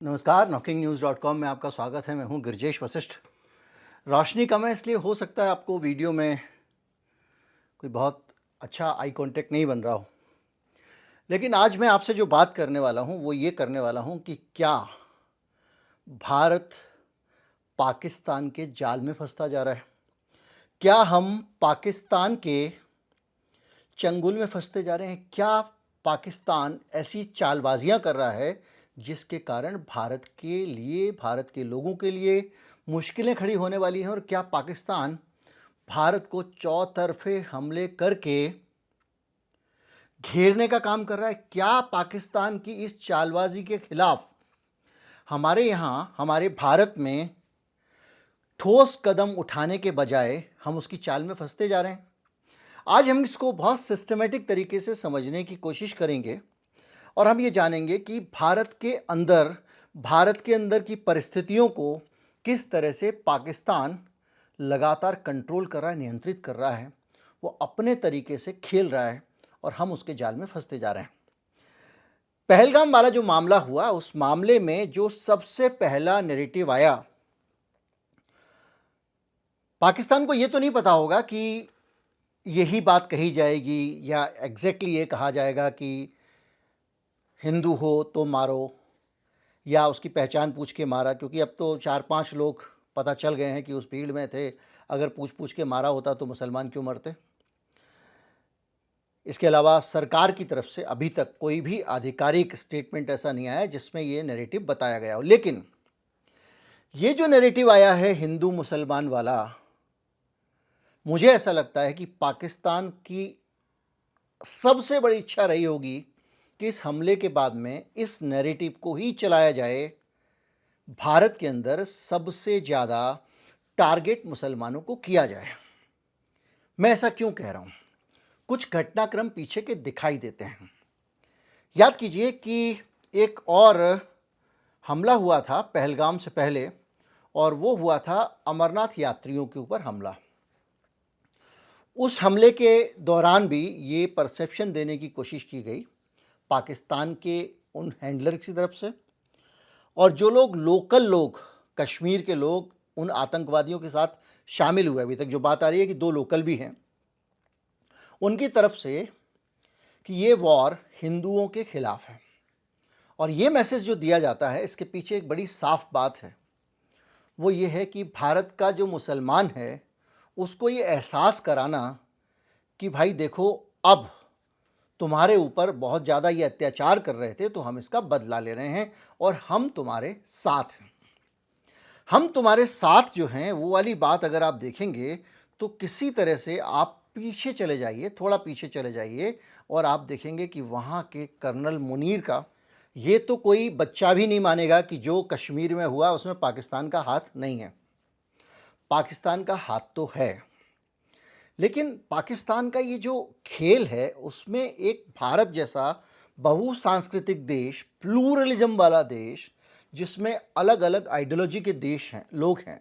नमस्कार, knocking-news.com में आपका स्वागत है। मैं हूं गिरजेश वशिष्ठ। रोशनी कम है इसलिए हो सकता है आपको वीडियो में कोई बहुत अच्छा आई कांटेक्ट नहीं बन रहा हो, लेकिन आज मैं आपसे जो बात करने वाला हूं वो ये करने वाला हूं कि क्या भारत पाकिस्तान के जाल में फंसता जा रहा है? क्या हम पाकिस्तान के चंगुल में फंसते जा रहे हैं? क्या पाकिस्तान ऐसी चालबाजियां कर रहा है जिसके कारण भारत के लिए, भारत के लोगों के लिए मुश्किलें खड़ी होने वाली हैं? और क्या पाकिस्तान भारत को चौतरफे हमले करके घेरने का काम कर रहा है? क्या पाकिस्तान की इस चालबाजी के खिलाफ हमारे यहाँ, हमारे भारत में ठोस कदम उठाने के बजाय हम उसकी चाल में फंसते जा रहे हैं? आज हम इसको बहुत सिस्टमेटिक तरीके से समझने की कोशिश करेंगे और हम ये जानेंगे कि भारत के अंदर की परिस्थितियों को किस तरह से पाकिस्तान लगातार कंट्रोल कर रहा है, नियंत्रित कर रहा है, वो अपने तरीके से खेल रहा है और हम उसके जाल में फंसते जा रहे हैं। पहलगाम वाला जो मामला हुआ, उस मामले में जो सबसे पहला नैरेटिव आया, पाकिस्तान को ये तो नहीं पता होगा कि यही बात कही जाएगी या एग्जैक्टली ये कहा जाएगा कि हिंदू हो तो मारो या उसकी पहचान पूछ के मारा, क्योंकि अब तो 4-5 लोग पता चल गए हैं कि उस भीड़ में थे। अगर पूछ के मारा होता तो मुसलमान क्यों मरते? इसके अलावा सरकार की तरफ से अभी तक कोई भी आधिकारिक स्टेटमेंट ऐसा नहीं आया जिसमें ये नैरेटिव बताया गया हो। लेकिन ये जो नैरेटिव आया है हिंदू मुसलमान वाला, मुझे ऐसा लगता है कि पाकिस्तान की सबसे बड़ी इच्छा रही होगी कि इस हमले के बाद में इस नैरेटिव को ही चलाया जाए, भारत के अंदर सबसे ज़्यादा टारगेट मुसलमानों को किया जाए। मैं ऐसा क्यों कह रहा हूँ? कुछ घटनाक्रम पीछे के दिखाई देते हैं। याद कीजिए कि एक और हमला हुआ था पहलगाम से पहले, और वो हुआ था अमरनाथ यात्रियों के ऊपर हमला। उस हमले के दौरान भी ये परसेप्शन देने की कोशिश की गई पाकिस्तान के उन हैंडलर की तरफ से, और जो लोकल लोग, कश्मीर के लोग उन आतंकवादियों के साथ शामिल हुए, अभी तक जो बात आ रही है कि 2 लोकल भी हैं, उनकी तरफ से कि ये वॉर हिंदुओं के खिलाफ है। और ये मैसेज जो दिया जाता है, इसके पीछे एक बड़ी साफ बात है। वो ये है कि भारत का जो मुसलमान है उसको ये एहसास कराना कि भाई देखो, अब तुम्हारे ऊपर बहुत ज़्यादा ये अत्याचार कर रहे थे तो हम इसका बदला ले रहे हैं और हम तुम्हारे साथ हैं। हम तुम्हारे साथ जो हैं, वो वाली बात अगर आप देखेंगे तो किसी तरह से आप पीछे चले जाइए, थोड़ा पीछे चले जाइए, और आप देखेंगे कि वहाँ के कर्नल मुनीर का, ये तो कोई बच्चा भी नहीं मानेगा कि जो कश्मीर में हुआ उसमें पाकिस्तान का हाथ नहीं है। पाकिस्तान का हाथ तो है, लेकिन पाकिस्तान का ये जो खेल है उसमें एक भारत जैसा बहुसांस्कृतिक देश, प्लूरलिज्म वाला देश, जिसमें अलग अलग आइडियोलॉजी के देश हैं, लोग हैं,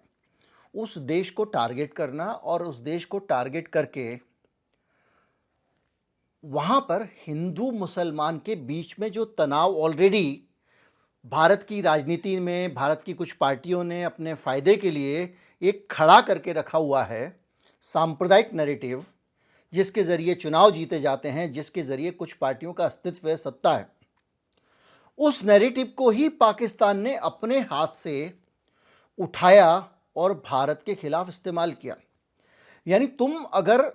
उस देश को टारगेट करना और उस देश को टारगेट करके वहाँ पर हिंदू मुसलमान के बीच में जो तनाव ऑलरेडी भारत की राजनीति में, भारत की कुछ पार्टियों ने अपने फ़ायदे के लिए एक खड़ा करके रखा हुआ है, सांप्रदायिक नैरेटिव, जिसके ज़रिए चुनाव जीते जाते हैं, जिसके ज़रिए कुछ पार्टियों का अस्तित्व है, सत्ता है, उस नैरेटिव को ही पाकिस्तान ने अपने हाथ से उठाया और भारत के खिलाफ इस्तेमाल किया। यानी तुम अगर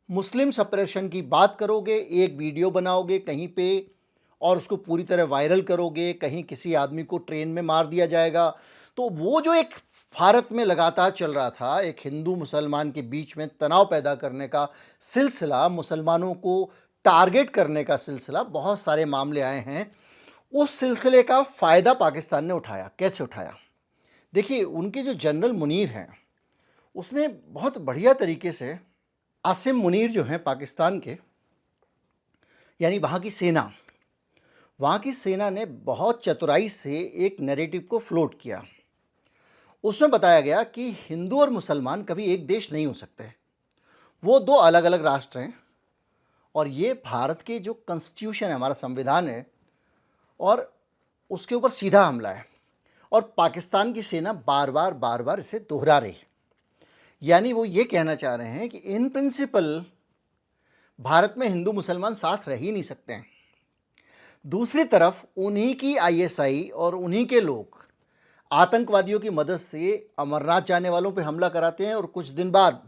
मुस्लिम सप्रेशन की बात करोगे, एक वीडियो बनाओगे कहीं पे और उसको पूरी तरह वायरल करोगे, कहीं किसी आदमी को ट्रेन में मार दिया जाएगा, तो वो जो एक भारत में लगातार चल रहा था, एक हिंदू मुसलमान के बीच में तनाव पैदा करने का सिलसिला, मुसलमानों को टारगेट करने का सिलसिला, बहुत सारे मामले आए हैं, उस सिलसिले का फ़ायदा पाकिस्तान ने उठाया। कैसे उठाया? देखिए, उनके जो जनरल मुनीर हैं, उसने बहुत बढ़िया तरीके से, आसिम मुनीर जो हैं पाकिस्तान के, यानी वहाँ की सेना ने बहुत चतुराई से एक नैरेटिव को फ्लोट किया। उसमें बताया गया कि हिंदू और मुसलमान कभी एक देश नहीं हो सकते, वो 2 अलग अलग राष्ट्र हैं, और ये भारत के जो कॉन्स्टिट्यूशन है, हमारा संविधान है, और उसके ऊपर सीधा हमला है और पाकिस्तान की सेना बार बार इसे दोहरा रही है। यानी वो ये कहना चाह रहे हैं कि इन प्रिंसिपल भारत में हिंदू मुसलमान साथ रह ही नहीं सकते हैं। दूसरी तरफ उन्हीं की आईएसआई और उन्हीं के लोग आतंकवादियों की मदद से अमरनाथ जाने वालों पे हमला कराते हैं और कुछ दिन बाद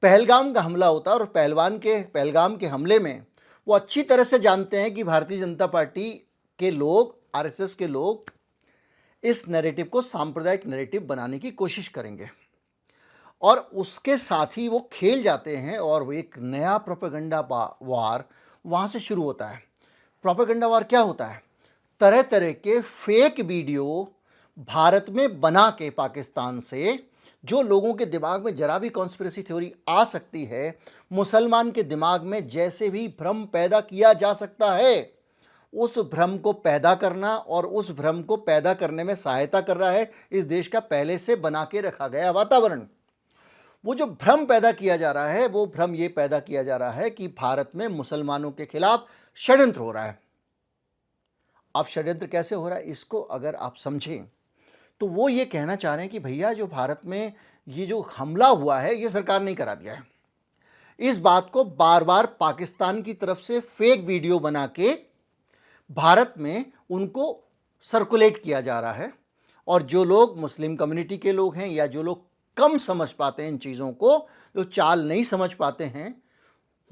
पहलगाम का हमला होता है और पहलगाम के हमले में वो अच्छी तरह से जानते हैं कि भारतीय जनता पार्टी के लोग, आरएसएस के लोग इस नैरेटिव को सांप्रदायिक नैरेटिव बनाने की कोशिश करेंगे और उसके साथ ही वो खेल जाते हैं और वो एक नया प्रोपेगेंडा वार वहाँ से शुरू होता है। प्रोपेगेंडा वार क्या होता है? तरह तरह के फेक वीडियो भारत में बना के पाकिस्तान से, जो लोगों के दिमाग में जरा भी कॉन्स्पिरेसी थ्योरी आ सकती है, मुसलमान के दिमाग में जैसे भी भ्रम पैदा किया जा सकता है, उस भ्रम को पैदा करना और उस भ्रम को पैदा करने में सहायता कर रहा है इस देश का पहले से बना के रखा गया वातावरण। वो जो भ्रम पैदा किया जा रहा है, वो भ्रम ये पैदा किया जा रहा है कि भारत में मुसलमानों के खिलाफ षड्यंत्र हो रहा है। अब षड्यंत्र कैसे हो रहा है, इसको अगर आप समझें तो वो ये कहना चाह रहे हैं कि भैया जो भारत में ये जो हमला हुआ है ये सरकार ने करा दिया है। इस बात को बार बार पाकिस्तान की तरफ से फेक वीडियो बना के भारत में उनको सर्कुलेट किया जा रहा है और जो लोग मुस्लिम कम्युनिटी के लोग हैं या जो लोग कम समझ पाते हैं इन चीज़ों को, जो चाल नहीं समझ पाते हैं,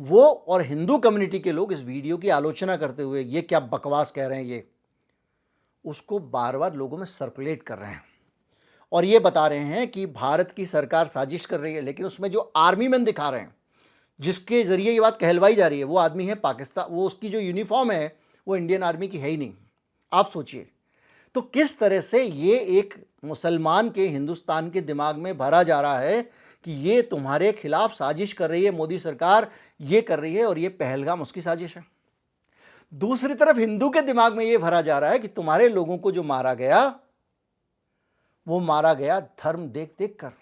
वो और हिंदू कम्युनिटी के लोग इस वीडियो की आलोचना करते हुए ये क्या बकवास कह रहे हैं, ये उसको बार बार लोगों में सर्कुलेट कर रहे हैं और ये बता रहे हैं कि भारत की सरकार साजिश कर रही है। लेकिन उसमें जो आर्मी मैन दिखा रहे हैं, जिसके ज़रिए ये बात कहलवाई जा रही है, वो आदमी है पाकिस्तान, वो उसकी जो यूनिफॉर्म है वो इंडियन आर्मी की है ही नहीं। आप सोचिए तो किस तरह से ये एक मुसलमान के हिंदुस्तान के दिमाग में भरा जा रहा है कि ये तुम्हारे खिलाफ साजिश कर रही है, मोदी सरकार ये कर रही है और ये पहलगाम उसकी साजिश है। दूसरी तरफ हिंदू के दिमाग में ये भरा जा रहा है कि तुम्हारे लोगों को जो मारा गया वो मारा गया धर्म देख देख कर।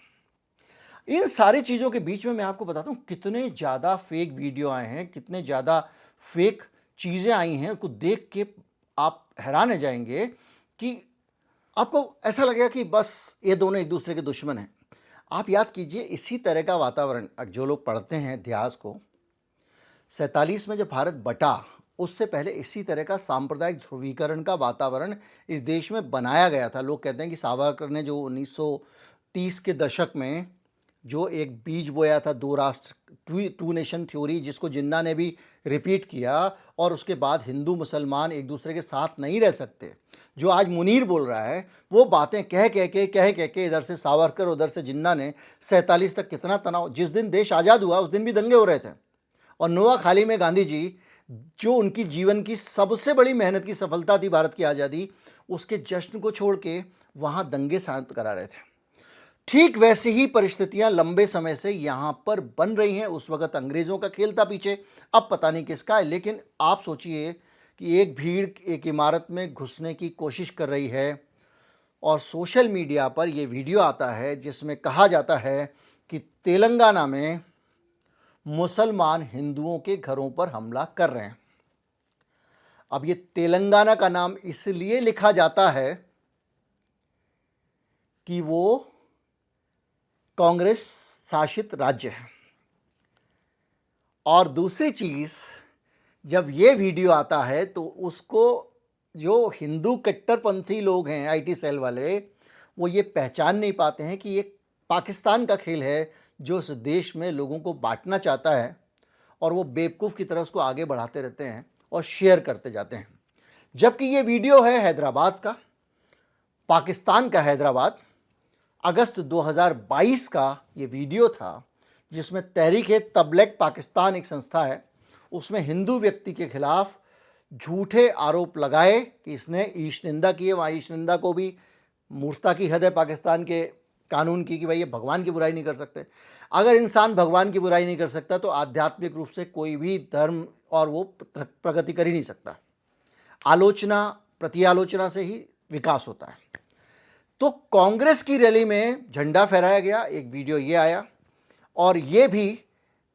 इन सारी चीज़ों के बीच में मैं आपको बताता हूँ कितने ज़्यादा फेक वीडियो आए हैं, कितने ज़्यादा फेक चीज़ें आई हैं, उनको देख के आप हैरान रह जाएंगे कि आपको ऐसा लगेगा कि बस ये दोनों एक दूसरे के दुश्मन हैं। आप याद कीजिए इसी तरह का वातावरण जो लोग पढ़ते हैं इतिहास को, 47 में जब भारत बटा उससे पहले इसी तरह का सांप्रदायिक ध्रुवीकरण का वातावरण इस देश में बनाया गया था। लोग कहते हैं कि सावरकर ने जो 1930 के दशक में जो एक बीज बोया था, दो राष्ट्र टू नेशन थ्योरी, जिसको जिन्ना ने भी रिपीट किया और उसके बाद हिंदू मुसलमान एक दूसरे के साथ नहीं रह सकते, जो आज मुनीर बोल रहा है, वो बातें कह के इधर से सावरकर उधर से जिन्ना ने 47 तक कितना तनाव। जिस दिन देश आज़ाद हुआ उस दिन भी दंगे हो रहे थे और नोआखाली में गांधी जी, जो उनकी जीवन की सबसे बड़ी मेहनत की सफलता थी भारत की आज़ादी, उसके जश्न को छोड़ के वहाँ दंगे शांत करा रहे थे। ठीक वैसी ही परिस्थितियां लंबे समय से यहाँ पर बन रही हैं। उस वक्त अंग्रेज़ों का खेल था पीछे, अब पता नहीं किसका है। लेकिन आप सोचिए कि एक भीड़ एक इमारत में घुसने की कोशिश कर रही है और सोशल मीडिया पर ये वीडियो आता है जिसमें कहा जाता है कि तेलंगाना में मुसलमान हिंदुओं के घरों पर हमला कर रहे हैं। अब ये तेलंगाना का नाम इसलिए लिखा जाता है कि वो कांग्रेस शासित राज्य है। और दूसरी चीज़, जब ये वीडियो आता है तो उसको जो हिंदू कट्टरपंथी लोग हैं, आईटी सेल वाले, वो ये पहचान नहीं पाते हैं कि ये पाकिस्तान का खेल है जो इस देश में लोगों को बांटना चाहता है और वो बेवकूफ़ की तरह उसको आगे बढ़ाते रहते हैं और शेयर करते जाते हैं। जबकि ये वीडियो है हैदराबाद का, पाकिस्तान का हैदराबाद, अगस्त 2022 का ये वीडियो था जिसमें तहरीक-ए-तबलीग पाकिस्तान एक संस्था है, उसमें हिंदू व्यक्ति के खिलाफ झूठे आरोप लगाए कि इसने ईश निंदा की है। वहाँ ईश निंदा को भी मूर्खता की हद है पाकिस्तान के कानून की कि भाई ये भगवान की बुराई नहीं कर सकते। अगर इंसान भगवान की बुराई नहीं कर सकता तो आध्यात्मिक रूप से कोई भी धर्म और वो प्रगति कर ही नहीं सकता। आलोचना प्रति आलोचना से ही विकास होता है। तो कांग्रेस की रैली में झंडा फहराया गया, एक वीडियो ये आया और ये भी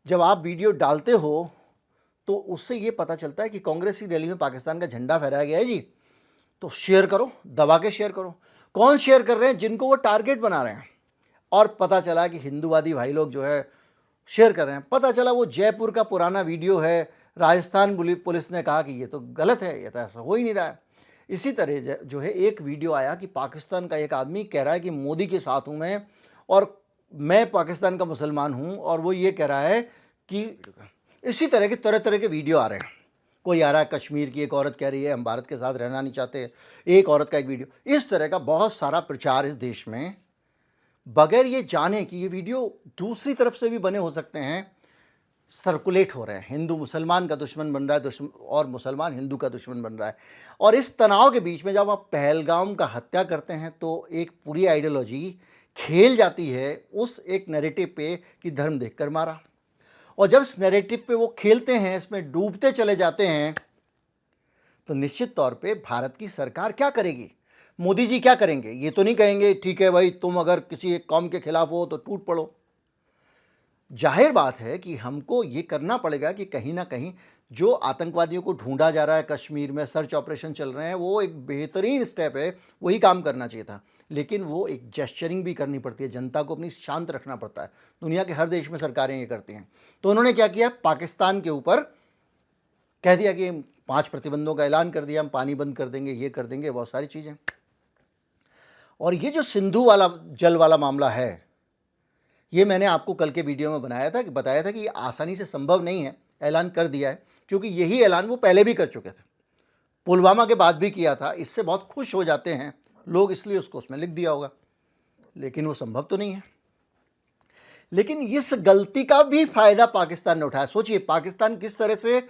जब आप वीडियो डालते हो तो उससे ये पता चलता है कि कांग्रेस की रैली में पाकिस्तान का झंडा फहराया गया है जी। तो शेयर करो, दबा के शेयर करो। कौन शेयर कर रहे हैं? जिनको वो टारगेट बना रहे हैं। और पता चला कि हिंदूवादी भाई लोग जो है शेयर कर रहे हैं। पता चला वो जयपुर का पुराना वीडियो है, राजस्थान पुलिस ने कहा कि ये तो गलत है, ये तो ऐसा हो ही नहीं रहा है। इसी तरह जो है एक वीडियो आया कि पाकिस्तान का एक आदमी कह रहा है कि मोदी के साथ हूँ मैं, और मैं पाकिस्तान का मुसलमान हूँ, और वो ये कह रहा है कि इसी तरह के तरह तरह के वीडियो आ रहे हैं। कोई आ रहा है कश्मीर की एक औरत कह रही है हम भारत के साथ रहना नहीं चाहते, एक औरत का एक वीडियो। इस तरह का बहुत सारा प्रचार इस देश में बगैर ये जाने कि ये वीडियो दूसरी तरफ से भी बने हो सकते हैं, सर्कुलेट हो रहे हैं। हिंदू मुसलमान का दुश्मन बन रहा है, और मुसलमान हिंदू का दुश्मन बन रहा है। और इस तनाव के बीच में जब आप पहलगाम का हत्या करते हैं तो एक पूरी आइडियोलॉजी खेल जाती है उस एक नैरेटिव पे कि धर्म देखकर मारा। और जब इस नैरेटिव पे वो खेलते हैं, इसमें डूबते चले जाते हैं, तो निश्चित तौर पे भारत की सरकार क्या करेगी? मोदी जी क्या करेंगे? ये तो नहीं कहेंगे ठीक है भाई, तुम अगर किसी एक कौम के खिलाफ हो तो टूट पड़ो। जाहिर बात है कि हमको ये करना पड़ेगा कि कहीं ना कहीं जो आतंकवादियों को ढूंढा जा रहा है, कश्मीर में सर्च ऑपरेशन चल रहे हैं, वो एक बेहतरीन स्टेप है, वही काम करना चाहिए था। लेकिन वो एक जेस्चरिंग भी करनी पड़ती है, जनता को अपनी शांत रखना पड़ता है। दुनिया के हर देश में सरकारें ये करती हैं। तो उन्होंने क्या किया? पाकिस्तान के ऊपर कह दिया कि 5 प्रतिबंधों का ऐलान कर दिया, हम पानी बंद कर देंगे, ये कर देंगे, बहुत सारी चीज़ें। और ये जो सिंधु वाला जल वाला मामला है, ये मैंने आपको कल के वीडियो में बताया था कि ये आसानी से संभव नहीं है, ऐलान कर दिया है, क्योंकि यही ऐलान वो पहले भी कर चुके थे, पुलवामा के बाद भी किया था। इससे बहुत खुश हो जाते हैं लोग, इसलिए उसको उसमें लिख दिया होगा, लेकिन वो संभव तो नहीं है। लेकिन इस गलती का भी फायदा पाकिस्तान ने उठाया। सोचिए पाकिस्तान किस तरह से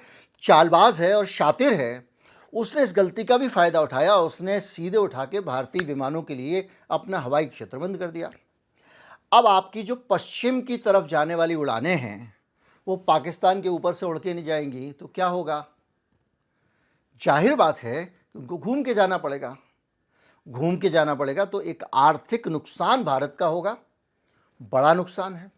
चालबाज है और शातिर है। उसने इस गलती का भी फायदा उठाया, उसने सीधे उठा के भारतीय विमानों के लिए अपना हवाई क्षेत्र बंद कर दिया। अब आपकी जो पश्चिम की तरफ जाने वाली उड़ानें हैं वो पाकिस्तान के ऊपर से उड़ के नहीं जाएंगी, तो क्या होगा? जाहिर बात है कि उनको घूम के जाना पड़ेगा। घूम के जाना पड़ेगा तो एक आर्थिक नुकसान भारत का होगा, बड़ा नुकसान है।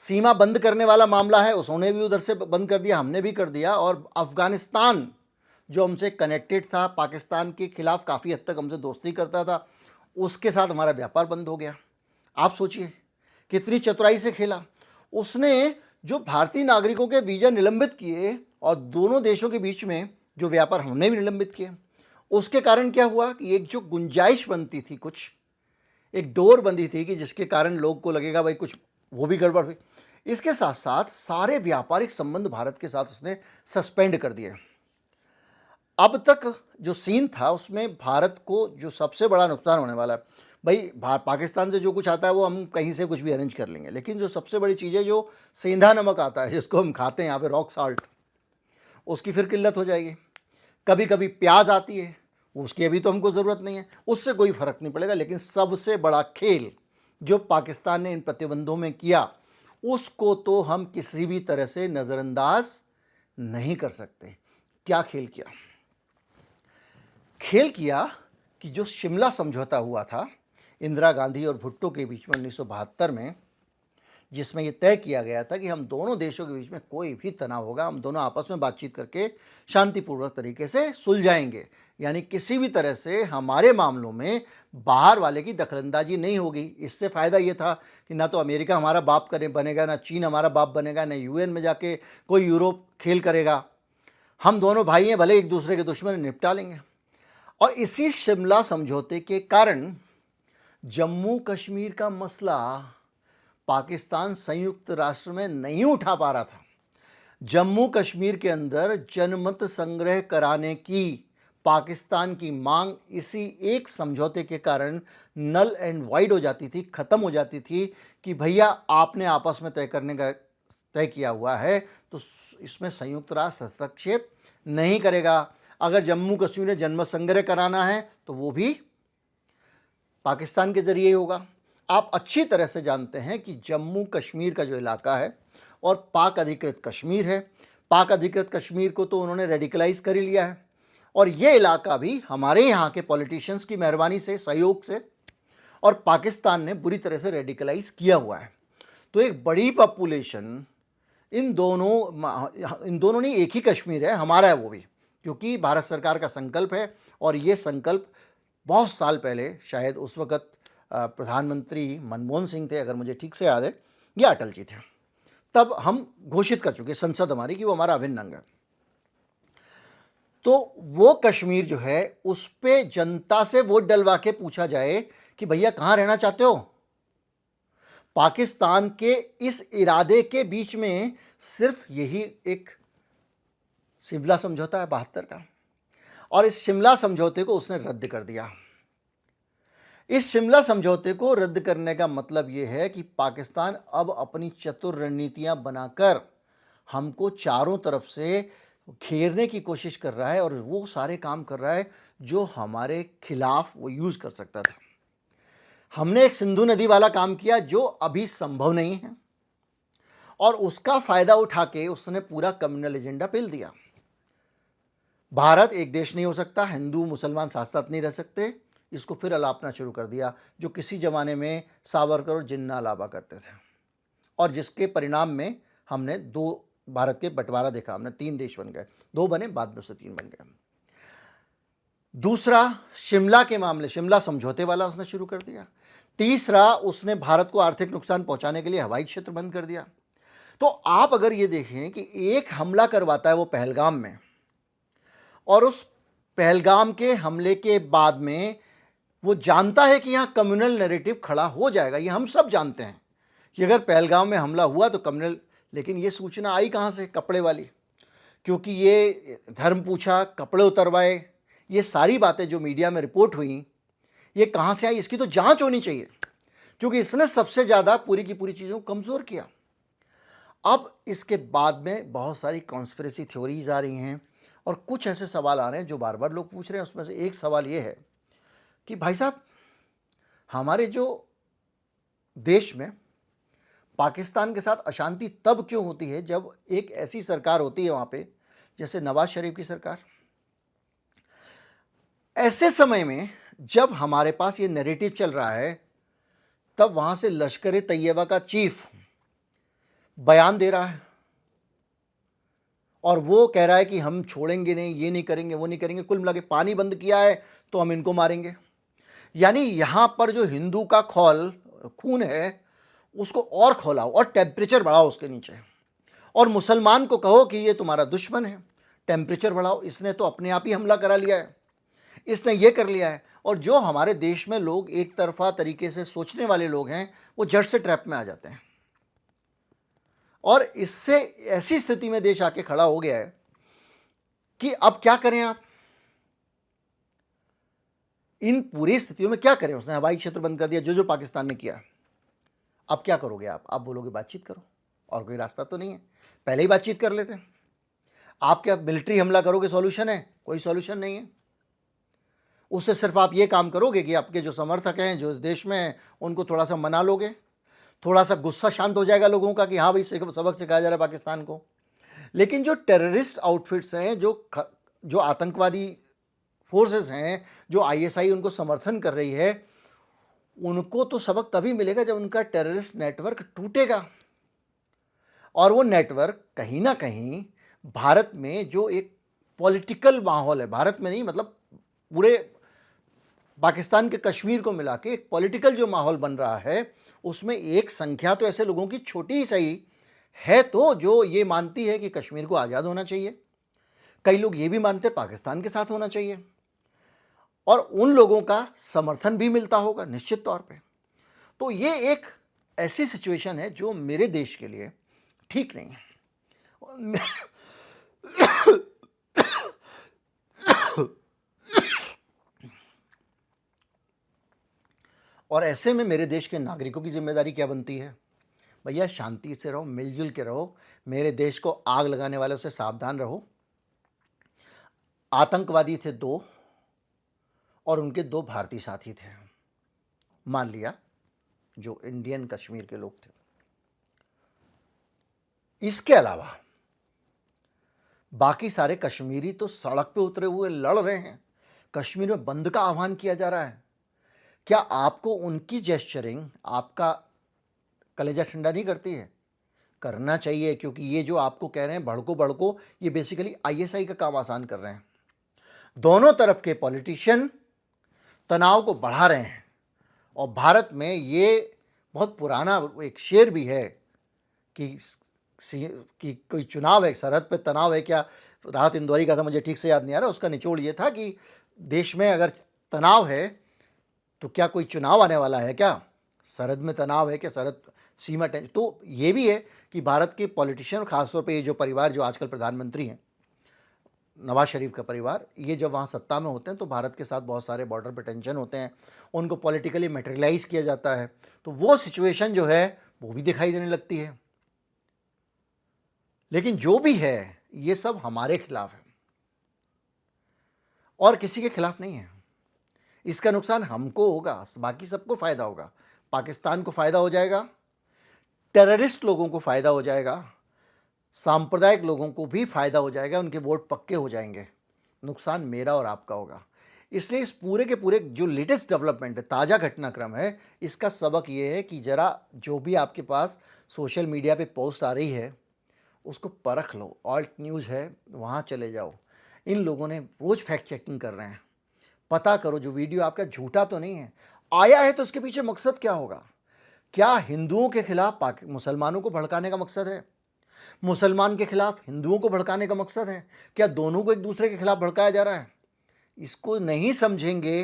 सीमा बंद करने वाला मामला है, उसने भी उधर से बंद कर दिया, हमने भी कर दिया। और अफगानिस्तान जो हमसे कनेक्टेड था, पाकिस्तान के खिलाफ काफ़ी हद तक हमसे दोस्ती करता था, उसके साथ हमारा व्यापार बंद हो गया। आप सोचिए कितनी चतुराई से खेला उसने। जो भारतीय नागरिकों के वीज़ा निलंबित किए और दोनों देशों के बीच में जो व्यापार हमने भी निलंबित किए, उसके कारण क्या हुआ कि एक जो गुंजाइश बनती थी, कुछ एक डोर बंदी थी कि जिसके कारण लोग को लगेगा भाई कुछ वो भी गड़बड़ हुई। इसके साथ साथ सारे व्यापारिक संबंध भारत के साथ उसने सस्पेंड कर दिए। अब तक जो सीन था उसमें भारत को जो सबसे बड़ा नुकसान होने वाला है, भाई पाकिस्तान से जो कुछ आता है वो हम कहीं से कुछ भी अरेंज कर लेंगे, लेकिन जो सबसे बड़ी चीज़ है, जो सेंधा नमक आता है जिसको हम खाते हैं यहाँ पे, रॉक साल्ट, उसकी फिर किल्लत हो जाएगी। कभी कभी प्याज आती है, उसकी अभी तो हमको ज़रूरत नहीं है, उससे कोई फ़र्क नहीं पड़ेगा। लेकिन सबसे बड़ा खेल जो पाकिस्तान ने इन प्रतिबंधों में किया, उसको तो हम किसी भी तरह से नज़रअंदाज नहीं कर सकते। क्या खेल किया? खेल किया कि जो शिमला समझौता हुआ था इंदिरा गांधी और भुट्टो के बीच में 1972 में, जिसमें यह तय किया गया था कि हम दोनों देशों के बीच में कोई भी तनाव होगा, हम दोनों आपस में बातचीत करके शांतिपूर्वक तरीके से सुलझाएंगे, यानी किसी भी तरह से हमारे मामलों में बाहर वाले की दखलंदाजी नहीं होगी। इससे फ़ायदा ये था कि ना तो अमेरिका हमारा बाप बनेगा, ना चीन हमारा बाप बनेगा, ना यूएन में जाके कोई यूरोप खेल करेगा। हम दोनों भाई हैं, भले एक दूसरे के दुश्मन निपटा लेंगे। और इसी शिमला समझौते के कारण जम्मू कश्मीर का मसला पाकिस्तान संयुक्त राष्ट्र में नहीं उठा पा रहा था। जम्मू कश्मीर के अंदर जनमत संग्रह कराने की पाकिस्तान की मांग इसी एक समझौते के कारण नल एंड वाइड हो जाती थी, ख़त्म हो जाती थी कि भैया आपने आपस में तय करने का तय किया हुआ है तो इसमें संयुक्त राष्ट्र हस्तक्षेप नहीं करेगा। अगर जम्मू कश्मीर में जनमत संग्रह कराना है तो वो भी पाकिस्तान के ज़रिए ही होगा। आप अच्छी तरह से जानते हैं कि जम्मू कश्मीर का जो इलाका है और पाक अधिकृत कश्मीर है, पाक अधिकृत कश्मीर को तो उन्होंने रेडिकलाइज कर ही लिया है, और ये इलाका भी हमारे यहाँ के पॉलिटिशियंस की मेहरबानी से, सहयोग से, और पाकिस्तान ने बुरी तरह से रेडिकलाइज किया हुआ है। तो एक बड़ी पॉपुलेशन इन दोनों नहीं, एक ही कश्मीर है, हमारा है वो भी, क्योंकि भारत सरकार का संकल्प है और ये संकल्प बहुत साल पहले, शायद उस वक़्त प्रधानमंत्री मनमोहन सिंह थे अगर मुझे ठीक से याद है, या अटल जी थे, तब हम घोषित कर चुके संसद हमारी कि वो हमारा अभिन्न अंग है। तो वो कश्मीर जो है उस पे जनता से वोट डलवा के पूछा जाए कि भैया कहाँ रहना चाहते हो। पाकिस्तान के इस इरादे के बीच में सिर्फ यही एक शिमला समझौता है 72 का, और इस शिमला समझौते को उसने रद्द कर दिया। इस शिमला समझौते को रद्द करने का मतलब यह है कि पाकिस्तान अब अपनी चतुर रणनीतियां बनाकर हमको चारों तरफ से घेरने की कोशिश कर रहा है और वो सारे काम कर रहा है जो हमारे खिलाफ वो यूज कर सकता था। हमने एक सिंधु नदी वाला काम किया जो अभी संभव नहीं है, और उसका फायदा उठा के उसने पूरा कम्युनल एजेंडा पेल दिया। भारत एक देश नहीं हो सकता, हिंदू मुसलमान साथ साथ नहीं रह सकते, इसको फिर अलापना शुरू कर दिया जो किसी ज़माने में सावरकर और जिन्ना अलापा करते थे, और जिसके परिणाम में हमने दो भारत के बंटवारा देखा। हमने 3 देश बन गए, 2 बने, बाद में से 3 बन गए। दूसरा, शिमला के मामले, शिमला समझौते वाला उसने शुरू कर दिया। तीसरा, उसने भारत को आर्थिक नुकसान पहुंचाने के लिए हवाई क्षेत्र बंद कर दिया। तो आप अगर ये देखें कि एक हमला करवाता है वो पहलगाम में, और उस पहलगाम के हमले के बाद में वो जानता है कि यहाँ कम्युनल नैरेटिव खड़ा हो जाएगा। ये हम सब जानते हैं कि अगर पहलगाम में हमला हुआ तो कम्युनल, लेकिन ये सूचना आई कहाँ से? कपड़े वाली, क्योंकि ये धर्म पूछा, कपड़े उतरवाए, ये सारी बातें जो मीडिया में रिपोर्ट हुई ये कहाँ से आई? इसकी तो जांच होनी चाहिए, क्योंकि इसने सबसे ज़्यादा पूरी की पूरी चीज़ों को कमज़ोर किया। अब इसके बाद में बहुत सारी कॉन्स्पिरेसी थ्योरीज आ रही हैं और कुछ ऐसे सवाल आ रहे हैं जो बार बार लोग पूछ रहे हैं। उसमें से एक सवाल ये है कि भाई साहब, हमारे जो देश में पाकिस्तान के साथ अशांति तब क्यों होती है जब एक ऐसी सरकार होती है वहाँ पे जैसे नवाज शरीफ की सरकार। ऐसे समय में जब हमारे पास ये नैरेटिव चल रहा है, तब वहाँ से लश्कर तैयबा का चीफ बयान दे रहा है और वो कह रहा है कि हम छोड़ेंगे नहीं, ये नहीं करेंगे, वो नहीं करेंगे, कुल मिला के पानी बंद किया है तो हम इनको मारेंगे। यानी यहाँ पर जो हिंदू का खून है उसको और खौलाओ और टेम्परेचर बढ़ाओ उसके नीचे, और मुसलमान को कहो कि ये तुम्हारा दुश्मन है, टेम्परेचर बढ़ाओ। इसने तो अपने आप ही हमला करा लिया है, इसने ये कर लिया है। और जो हमारे देश में लोग एक तरफा तरीके से सोचने वाले लोग हैं वो जड़ से ट्रैप में आ जाते हैं, और इससे ऐसी स्थिति में देश आके खड़ा हो गया है कि अब क्या करें आप? इन पूरी स्थितियों में क्या करें? उसने हवाई क्षेत्र बंद कर दिया, जो पाकिस्तान ने किया। अब क्या करोगे आप? बोलोगे बातचीत करो, और कोई रास्ता तो नहीं है, पहले ही बातचीत कर लेते हैं। आप क्या मिलिट्री हमला करोगे सॉल्यूशन है? कोई सॉल्यूशन नहीं है। उससे सिर्फ आप ये काम करोगे कि आपके जो समर्थक हैं जो इस देश में हैं उनको थोड़ा सा मना लोगे, थोड़ा सा गुस्सा शांत हो जाएगा लोगों का कि हाँ भाई सबक सिखाया जा रहा है पाकिस्तान को। लेकिन जो टेररिस्ट आउटफिट्स हैं, जो आतंकवादी फोर्सेस हैं, जो आईएसआई उनको समर्थन कर रही है, उनको तो सबक तभी मिलेगा जब उनका टेररिस्ट नेटवर्क टूटेगा। और वो नेटवर्क कहीं ना कहीं भारत में जो एक पॉलिटिकल माहौल है, भारत में नहीं मतलब पूरे पाकिस्तान के कश्मीर को मिला के एक पॉलिटिकल जो माहौल बन रहा है, उसमें एक संख्या तो ऐसे लोगों की छोटी ही सही है तो जो ये मानती है कि कश्मीर को आज़ाद होना चाहिए। कई लोग ये भी मानते हैं पाकिस्तान के साथ होना चाहिए, और उन लोगों का समर्थन भी मिलता होगा निश्चित तौर पे। तो ये एक ऐसी सिचुएशन है जो मेरे देश के लिए ठीक नहीं है। और ऐसे में मेरे देश के नागरिकों की जिम्मेदारी क्या बनती है? भैया शांति से रहो, मिलजुल के रहो, मेरे देश को आग लगाने वालों से सावधान रहो। आतंकवादी थे 2 और उनके 2 भारतीय साथी थे, मान लिया, जो इंडियन कश्मीर के लोग थे। इसके अलावा बाकी सारे कश्मीरी तो सड़क पे उतरे हुए लड़ रहे हैं, कश्मीर में बंद का आह्वान किया जा रहा है। क्या आपको उनकी जेस्चरिंग आपका कलेजा ठंडा नहीं करती है? करना चाहिए, क्योंकि ये जो आपको कह रहे हैं भड़को भड़को, ये बेसिकली आईएसआई का काम आसान कर रहे हैं। दोनों तरफ के पॉलिटिशियन तनाव को बढ़ा रहे हैं। और भारत में ये बहुत पुराना एक शेर भी है कि कोई चुनाव है, सरहद पे तनाव है क्या, राहत इंदौरी का था, मुझे ठीक से याद नहीं आ रहा। उसका निचोड़ ये था कि देश में अगर तनाव है तो क्या कोई चुनाव आने वाला है क्या, सरहद में तनाव है क्या, सरहद सीमा टेंशन। तो ये भी है कि भारत के पॉलिटिशियन, खासतौर पे ये जो परिवार जो आजकल प्रधानमंत्री हैं, नवाज शरीफ का परिवार, ये जब वहाँ सत्ता में होते हैं तो भारत के साथ बहुत सारे बॉर्डर पे टेंशन होते हैं, उनको पॉलिटिकली मटेरियलाइज किया जाता है, तो वो सिचुएशन जो है वो भी दिखाई देने लगती है। लेकिन जो भी है ये सब हमारे खिलाफ है और किसी के खिलाफ नहीं है। इसका नुकसान हमको होगा, बाकी सबको फायदा होगा। पाकिस्तान को फायदा हो जाएगा, टेररिस्ट लोगों को फायदा हो जाएगा, सांप्रदायिक लोगों को भी फायदा हो जाएगा, उनके वोट पक्के हो जाएंगे। नुकसान मेरा और आपका होगा। इसलिए इस पूरे के पूरे जो लेटेस्ट डेवलपमेंट है, ताज़ा घटनाक्रम है, इसका सबक ये है कि ज़रा जो भी आपके पास सोशल मीडिया पे पोस्ट आ रही है उसको परख लो। ऑल्ट न्यूज़ है, वहाँ चले जाओ। इन लोगों ने रोज़ फैक्ट चेकिंग कर रहे हैं। पता करो जो वीडियो आपका झूठा तो नहीं है, आया है तो उसके पीछे मकसद क्या होगा। क्या हिंदुओं के खिलाफ मुसलमानों को भड़काने का मकसद है, मुसलमान के खिलाफ हिंदुओं को भड़काने का मकसद है, क्या दोनों को एक दूसरे के खिलाफ भड़काया जा रहा है। इसको नहीं समझेंगे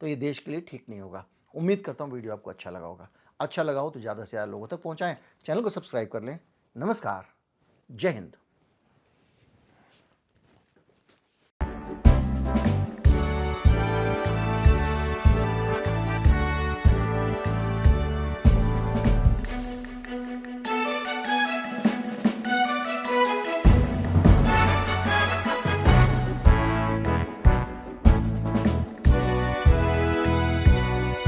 तो ये देश के लिए ठीक नहीं होगा। उम्मीद करता हूँ वीडियो आपको अच्छा लगा होगा। अच्छा लगा हो तो ज़्यादा से ज़्यादा लोगों तक पहुँचाएं, चैनल को सब्सक्राइब कर लें। नमस्कार, जय हिंद।